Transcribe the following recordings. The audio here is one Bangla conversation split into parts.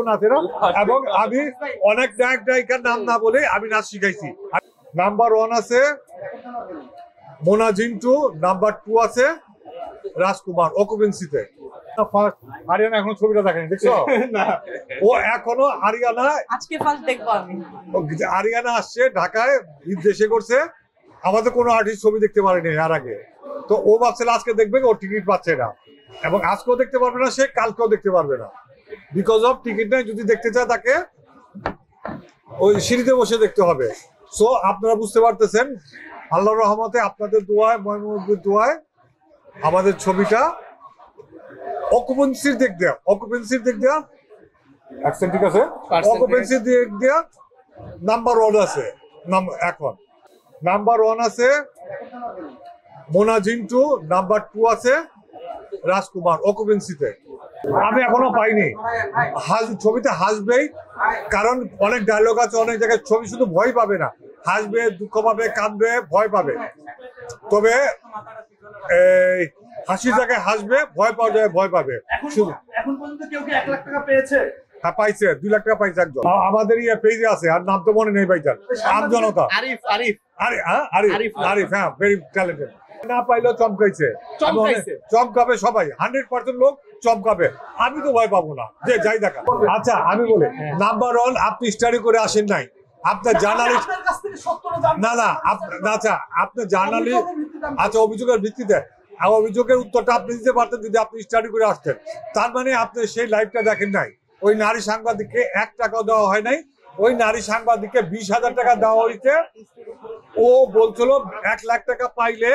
নাচেরা এবং আমি অনেক নায়ক নায়িকার নাম না বলে আমি নাচ শিখাইছি। নাম্বার 1 আছে মোনা জিন্টু, নাম্বার 2 আছে রাজকুমার অকুপেন্সিতে। আরিয়ানা এখনো ছবিটা দেখেনি, দেখছো? ও এখনো আরিয়ানা আজকে ফার্স্ট দেখবো আমি। আরিয়ানা আসছে ঢাকায়, ঈদ দেশে করছে, আমাদের কোনো আর্টিস্ট ছবি দেখতে পারেনি এর আগে। তো ও ভাবছে আজকে দেখবে, ও টিকিট পাচ্ছে না এবং আজকেও দেখতে পারবে না, সে কালকেও দেখতে পারবে না, বিকজ অফ টিকিট নাই। যদি দেখতে চায় তাকে ওই সিঁড়িতে বসে দেখতে হবে। সো আপনারা বুঝতে পারতেছেন, আল্লাহর রহমতে আপনাদের দোয়ায়, ময়মনসির দোয়ায় আমাদের ছবিটা অকুপেন্সির দিক দেয়া অ্যাকসেন্ট ঠিক আছে, অকুপেন্সির দিক দেয়া নাম্বার 1 আছে। এখন নাম্বার 1 আছে মোনা জিন্টু, নাম্বার 2 আছে রাজকুমার অকুপেন্সিতে। আমি এখনো পাইনি, ছবিতে হাসবেই, কারণ অনেক ডায়লগ আছে, অনেক জায়গায় ছবি শুধু ভয় পাবে না, হাসবে, দুঃখ পাবে, কাঁদবে, ভয় পাবে। তবে এই হাসির জায়গায় হাসবে, ভয় পাওয়া যায় ভয় পাবে। শুধু এখন পর্যন্ত কেউ কি 1 লাখ টাকা পেয়েছে? হ্যাঁ পাইছে, 2 লাখ টাকা পাইছে একজন। আমাদের পেজে আছে, আর নাম তো মনে নেই ভাইজান, আম জনতা আরিফ আরিফ, হ্যাঁ ভেরি ট্যালেন্টেড। না পাইলেও চমকাইছে, চমকাবে সবাই, 100% লোক চমকাবে। আমি তো ভয় পাবো না, যে যাই দেখা। আচ্ছা আমি বলি, নাম্বার 1 আপনি স্টাডি করে আসেন নাই, আপনার জার্নালিস্ট না আচ্ছা আপনার জার্নালিস্ট, আচ্ছা অভিযোগের ভিত্তিতে, অভিযোগের উত্তরটা আপনি দিতে পারতেন যদি আপনি স্টাডি করে আসতেন। তার মানে আপনি সেই লাইভটা দেখেন নাই। ওই নারী সাংবাদিককে 1 টাকাও দেওয়া হয় নাই, ওই নারী সাংবাদিককে 20,000 টাকা দেওয়া হয়েছে। ও বলছিল 1 লাখ টাকা পাইলে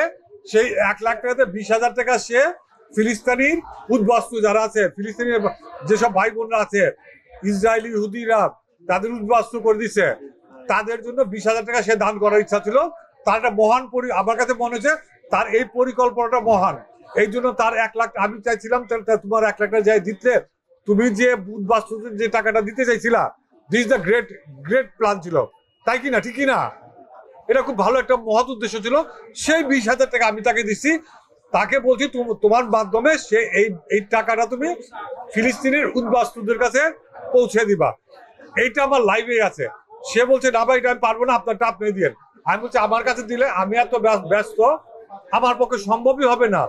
সেই 1 লাখ টাকাতে 20,000 টাকা সে ফিলিস্তিনির উদ্বাস্তু যারা আছে, ফিলিস্তিনের যেসব ভাই বোনরা আছে, ইসরায়েলি ইহুদিরা, তাদের উদ্বাস্তু করে দিছে, তাদের জন্য 20,000 টাকা সে দান করার ইচ্ছা ছিল। তার একটা মহান আমার কাছে মনে হচ্ছে তার এই পরিকল্পনাটা মহান। এই জন্য তার 1 লাখ আমি চাইছিলাম, তোমার 1 লাখ টাকা যাই দিতে, তুমি যে উদ্বাস্তুদের যে টাকাটা দিতে চাইছিলা, দিস দ্য গ্রেট প্ল্যান ছিল, তাই কি না? ঠিকই না? এটা খুব ভালো একটা মহৎ উদ্দেশ্য ছিল। সেই 20,000 টাকা আমি তাকে দিচ্ছি, তাকে বলছি তোমার মাধ্যমে সে এই টাকাটা তুমি ফিলিস্তিনের উদ্বাস্তুদের কাছে পৌঁছে দিবা। এইটা আমার লাইভে আছে। সে বলছে না ভাই, এটা আমি পারবো না, আপনারটা আপনি দিয়েন। আমি বলছি আমার কাছে দিলে আমি এত ব্যস্ত, আমার পক্ষে সম্ভবই হবে না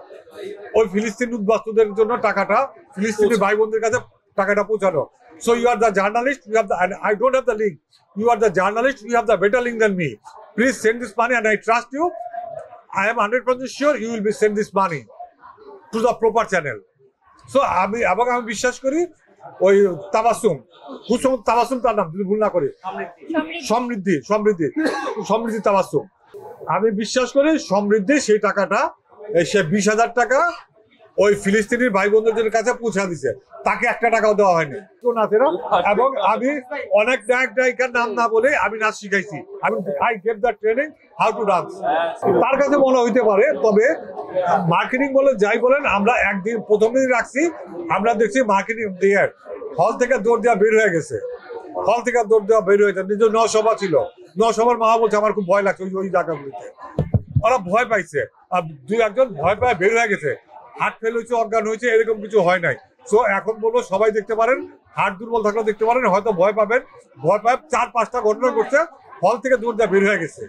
ওই ফিলিস্তিন উদ্বাস্তুদের জন্য টাকাটা ফিলিস্তিনি ভাই বোনদের কাছে টাকাটা পৌঁছানো। So you are the journalist, you have the, and I don't have the link. You are the journalist, you have the better link than me. Please send this money and I trust you. I am 100% sure you will be send this money to the proper channel. So আমি বিশ্বাস করি ওই তাবাসসুম তার নাম যদি ভুল না করি, সমৃদ্ধি তাবাসসুম, আমি বিশ্বাস করি সমৃদ্ধি সেই টাকাটা, সে 20,000 টাকা ওই ফিলিস্তিনির ভাই বোনদের কাছে পৌঁছা দিছে, তাকে 1 টাকাও দেওয়া হয়নি। এবং আমি অনেক নায়ক নায়িকার নাম না বলে আমি নাচ শিখাইছি। I gave the training how to dance. তার কাছে মনে হইতে পারে, তবে মার্কেটিং বলে যাই বলেন, আমরা একদিন প্রথম দিন রাখছি, আমরা দেখছি মার্কেটিং দিয়ে হল থেকে দৌড় দেওয়া বের হয়ে গেছে, নিজের 9 সভা ছিল, 9 সভার মা বলছে আমার খুব ভয় লাগছে ওই জায়গাগুলিতে। ওরা ভয় পাইছে, আর 2-1 ভয় পায় বের হয়ে গেছে, হার্ট ফেল হয়েছে, অজ্ঞান হয়েছে, এরকম কিছু হয় নাই। সো এখন বলবো সবাই দেখতে পারেন, হার্ট দুর্বল থাকলেও দেখতে পারেন, হয়তো ভয় পাবেন, ভয় পায় 4-5টা ঘটনা ঘটছে, হল থেকে দৌড় দেওয়া বের হয়ে গেছে।